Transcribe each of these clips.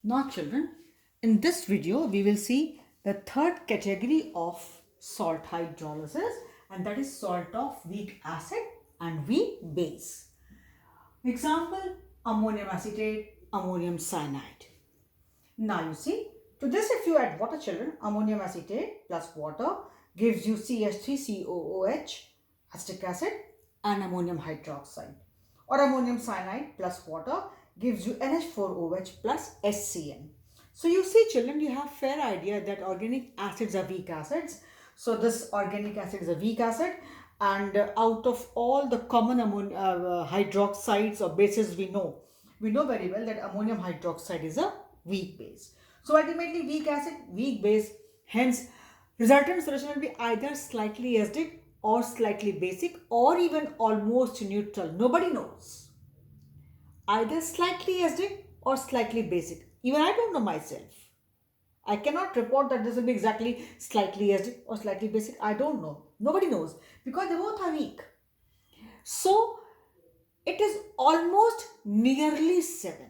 Now children, in this video we will see the third category of salt hydrolysis, and that is salt of weak acid and weak base. Example, ammonium acetate, ammonium cyanide. Now you see, to this if you add water children, ammonium acetate plus water gives you CH3COOH, acetic acid, and ammonium hydroxide. Or ammonium cyanide plus water gives you NH4OH plus HCN. So you see children, you have fair idea that organic acids are weak acids. So this organic acid is a weak acid, and out of all the common hydroxides or bases we know very well that ammonium hydroxide is a weak base. So ultimately weak acid, weak base, hence resultant solution will be either slightly acidic or slightly basic or even almost neutral. Nobody knows. Either slightly acidic or slightly basic. Even I don't know myself. I cannot report that this will be exactly slightly acidic or slightly basic. I don't know. Nobody knows because they both are weak. So it is almost nearly 7.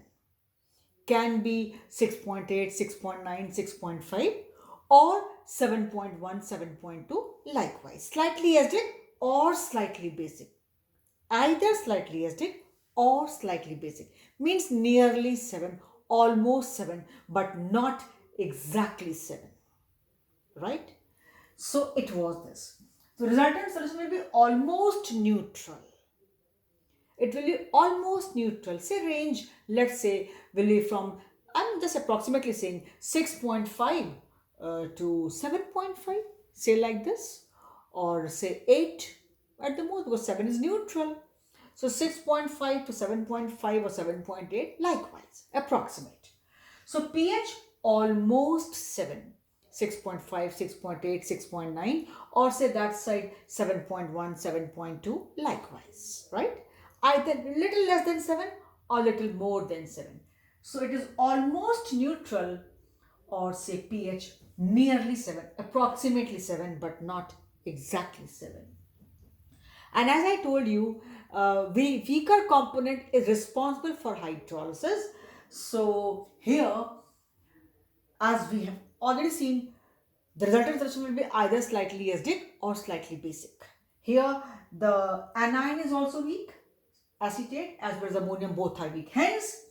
Can be 6.8, 6.9, 6.5 or 7.1, 7.2 likewise. Slightly acidic or slightly basic. Either slightly acidic or slightly basic. Means nearly 7, almost 7, but not exactly 7. Right? So it was this. So resultant solution will be almost neutral. It will be almost neutral. Say range, let's say, will be from, I'm just approximately saying 6.5 to 7.5, say like this, or say 8 at the most, because 7 is neutral. So 6.5 to 7.5 or 7.8, likewise, approximate. So pH almost 7. 6.5, 6.8, 6.9, or say that side 7.1, 7.2, likewise, right? Either little less than 7 or little more than 7. So it is almost neutral, or say pH nearly 7, approximately 7, but not exactly 7. And as I told you, weaker component is responsible for hydrolysis. So here, as we have already seen, the resultant solution will be either slightly acidic or slightly basic. Here, the anion is also weak, acetate as well as ammonium both are weak. Hence,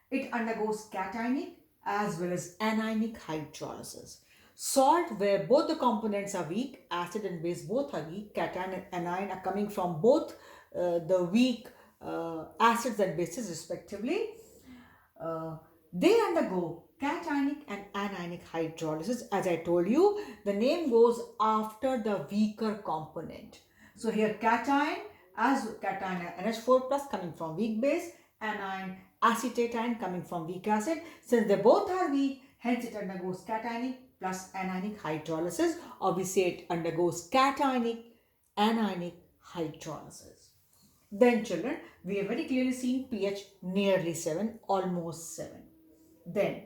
it undergoes cationic as well as anionic hydrolysis. Salt, where both the components are weak, acid and base both are weak, cation and anion are coming from both the weak acids and bases respectively. They undergo cationic and anionic hydrolysis. As I told you, the name goes after the weaker component. So here cation, as cation NH4 plus coming from weak base, anion acetate ion coming from weak acid. Since they both are weak, hence it undergoes cationic plus anionic hydrolysis, or we say it undergoes cationic anionic hydrolysis. Then children, we have very clearly seen pH nearly 7, almost 7. Then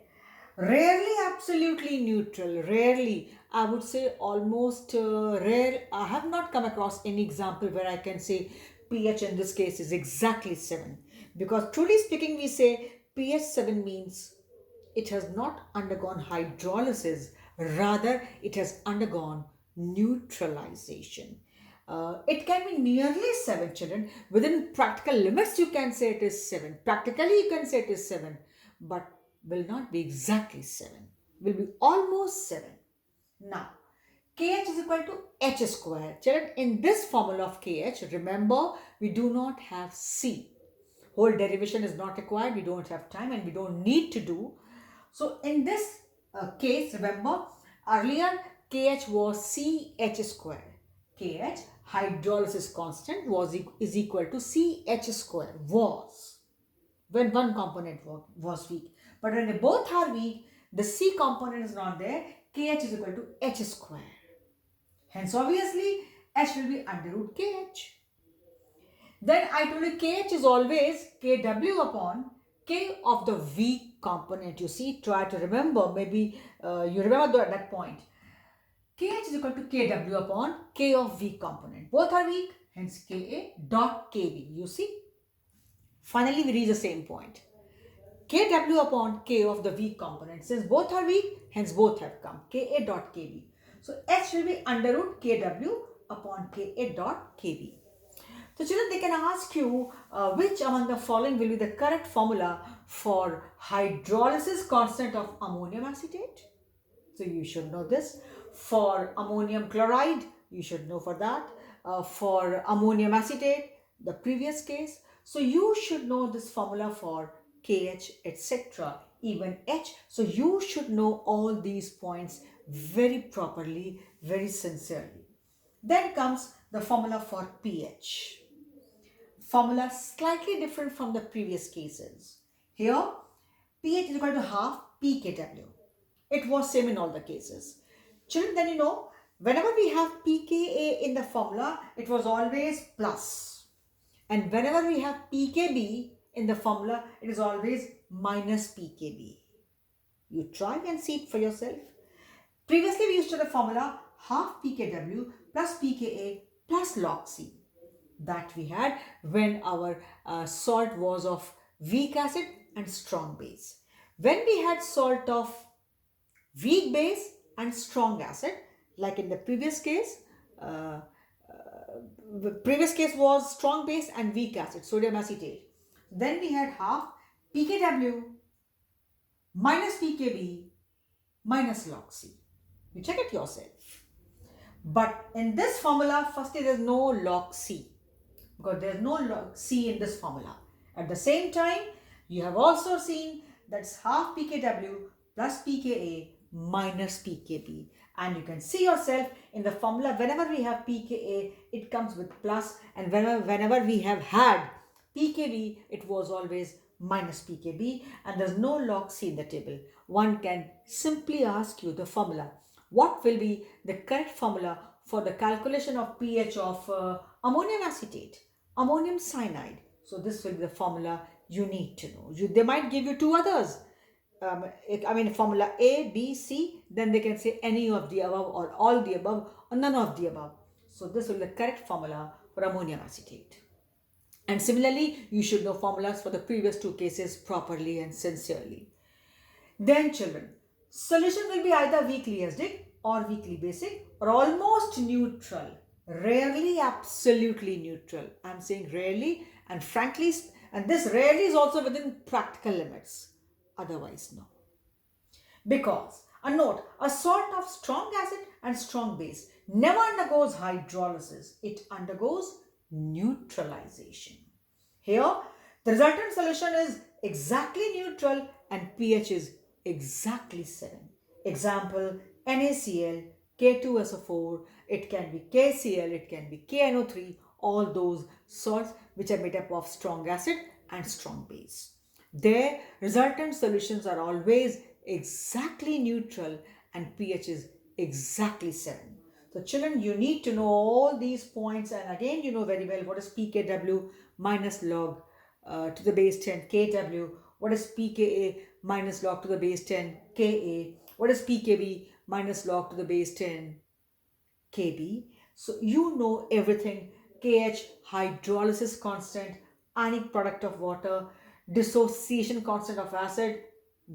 rarely absolutely neutral, rarely, I would say almost rare. I have not come across any example where I can say pH in this case is exactly 7, because truly speaking we say pH 7 means it has not undergone hydrolysis, rather it has undergone neutralization. It can be nearly 7 children. Within practical limits you can say it is 7. Practically you can say it is 7, but will not be exactly 7. Will be almost 7. Now, KH is equal to H square. Children, in this formula of KH, remember we do not have C. Whole derivation is not required. We don't have time and we don't need to do. So in this case, remember earlier KH was CH square. KH, hydrolysis constant, is equal to CH square, was, when one component was weak. But when they both are weak, the C component is not there, KH is equal to H square. Hence obviously H will be under root KH. Then I told you KH is always KW upon K of the weak component. You see, try to remember, maybe you remember that point. KH is equal to KW upon K of weak component. Both are weak, hence Ka dot Kb. You see, finally we reach the same point. Kw upon K of the weak component. Since both are weak, hence both have come. Ka dot Kb. So H will be under root Kw upon Ka dot Kb. So children, they can ask you which among the following will be the correct formula for hydrolysis constant of ammonium acetate. So you should know this. For ammonium chloride, you should know for that. For ammonium acetate, the previous case. So you should know this formula for KH, etc. Even H. So you should know all these points very properly, very sincerely. Then comes the formula for pH. Formula slightly different from the previous cases. Here, pH is equal to half pKw. It was same in all the cases. Children, then you know, whenever we have pKa in the formula, it was always plus. And whenever we have pKb in the formula, it is always minus pKb. You try and see it for yourself. Previously, we used to the formula half pKw plus pKa plus log C. That we had when our salt was of weak acid and strong base. When we had salt of weak base and strong acid, like in the previous case, the previous case was strong base and weak acid, sodium acetate. Then we had half pKw minus pKb minus log C. You check it yourself. But in this formula, firstly, there is no log C, because there is no log C in this formula. At the same time, you have also seen that's half pKw plus pKa minus pKb. And you can see yourself in the formula, whenever we have pKa, it comes with plus, and whenever we have had pKb, it was always minus pKb, and there's no log C in the table. One can simply ask you the formula. What will be the correct formula for the calculation of pH of ammonium acetate, ammonium cyanide? So this will be the formula you need to know. They might give you two others. Formula A, B, C, then they can say any of the above or all the above or none of the above. So this will be the correct formula for ammonium acetate. And similarly, you should know formulas for the previous two cases properly and sincerely. Then children, solution will be either weakly acidic or weakly basic or almost neutral. Rarely absolutely neutral. I'm saying rarely, and frankly, and this rarely is also within practical limits. Otherwise, no. Because, a note, a salt of strong acid and strong base never undergoes hydrolysis. It undergoes neutralization. Here, the resultant solution is exactly neutral and pH is exactly 7. Example, NaCl, K2SO4, it can be KCl, it can be KNO3, all those salts which are made up of strong acid and strong base. Their resultant solutions are always exactly neutral and pH is exactly 7. So children, you need to know all these points, and again you know very well what is pKw minus log to the base 10 Kw, what is pKa minus log to the base 10 Ka, what is pKb minus log to the base 10 Kb. So you know everything. KH, hydrolysis constant, ionic product of water, dissociation constant of acid,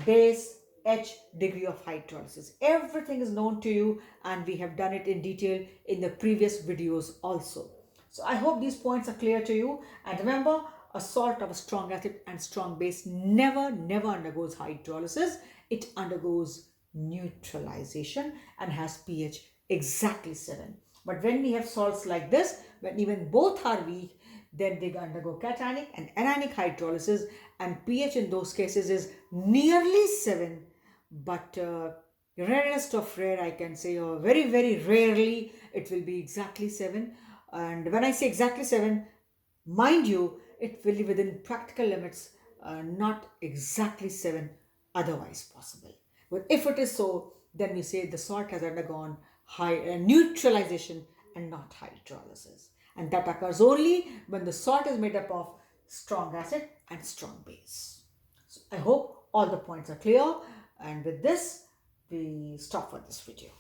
base, H, degree of hydrolysis. Everything is known to you, and we have done it in detail in the previous videos also. So I hope these points are clear to you. And remember, a salt of a strong acid and strong base never undergoes hydrolysis. It undergoes neutralization and has pH exactly 7. But when we have salts like this, when even both are weak, then they undergo cationic and anionic hydrolysis, and pH in those cases is nearly 7. But rarest of rare, I can say, or very rarely, it will be exactly 7. And when I say exactly 7, mind you, it will be within practical limits, not exactly 7, otherwise possible. But if it is so, then we say the salt has undergone neutralization and not hydrolysis. And that occurs only when the salt is made up of strong acid and strong base. So I hope all the points are clear, and with this we stop for this video.